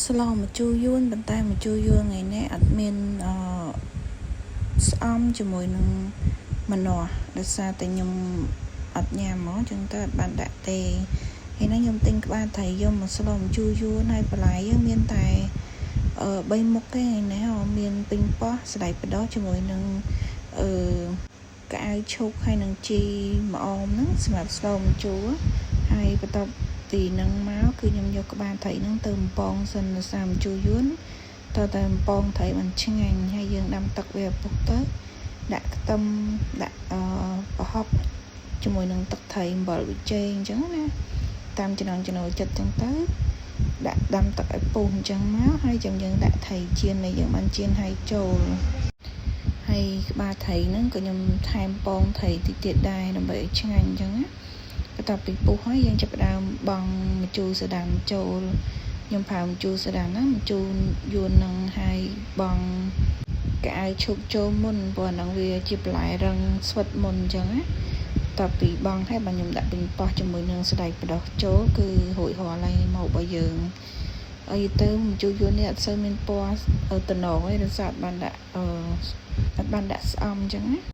ស្លោមកជូរយួនប៉ុន្តែមកជូរយួនថ្ងៃនេះអត់មានស្អំជាមួយនឹងម្នាស់ដោយសារតែខ្ញុំអត់ញ៉ាំហ្មងចឹងទៅអត់បានដាក់ទេហើយហ្នឹងខ្ញុំទិញក្បាលត្រីយកមកស្លោមកជូរយួនហើយបន្លែយើងមានតែ3មុខទេថ្ងៃនេះមានពេញប៉ោះស្បែកបដោះជាមួយនឹងកៅអៅឈូកហើយនឹងជីម្អមហ្នឹងសម្រាប់ស្លោមកជូរហើយបន្ទាប់ពីនឹងមកគឺខ្ញុំយកក្បាលត្រីហ្នឹងទៅបំពងសិននៅសាមជូរយួនតើតែបំពងត្រីมันឆ្ងាញ់ហើយយើងដាំទឹកវាពុះទៅដាក់ខ្ទឹមដាក់ប្រហុកជាមួយនឹងទឹកត្រីអំបិលប៊ីចេងអញ្ចឹងណាតាមចំណង់ចំណូលចិត្តអញ្ចឹងទៅដាក់ដាំទឹកឲ្យពុះអញ្ចឹងមកហើយយើងដាក់ត្រីចៀនដែលយើងបានចៀនហើយចូលហើយក្បាលត្រីហ្នឹងក៏ខ្ញុំថែមពងត្រីតិចទៀតដែរដើម្បីឲ្យឆ្ងាញ់អញ្ចឹងណាបន្ទាប់ពីពុះហើយយើងចាប់ផ្ដើមបង់ម្ជូរសូដាំចូលខ្ញុំប្រើម្ជូរសូដាំហ្នឹងម្ជូរយួនហ្នឹងហើយបង់កៅអៅឈូកចូលមុនព្រោះអាហ្នឹងវាជាបន្លែរឹងស្វិតមុនអញ្ចឹងណាតពីបង់ហើយបើខ្ញុំដាក់ពេញប៉ោះជាមួយនឹងស្បែកបដោះចូលគឺរួចរាល់ហើយមករបស់យើងហើយទៅម្ជូរយួននេះអត់សូវមានពណ៌តំណងទេដោយសារអត់បានដាក់ស្អំអញ្ចឹងណា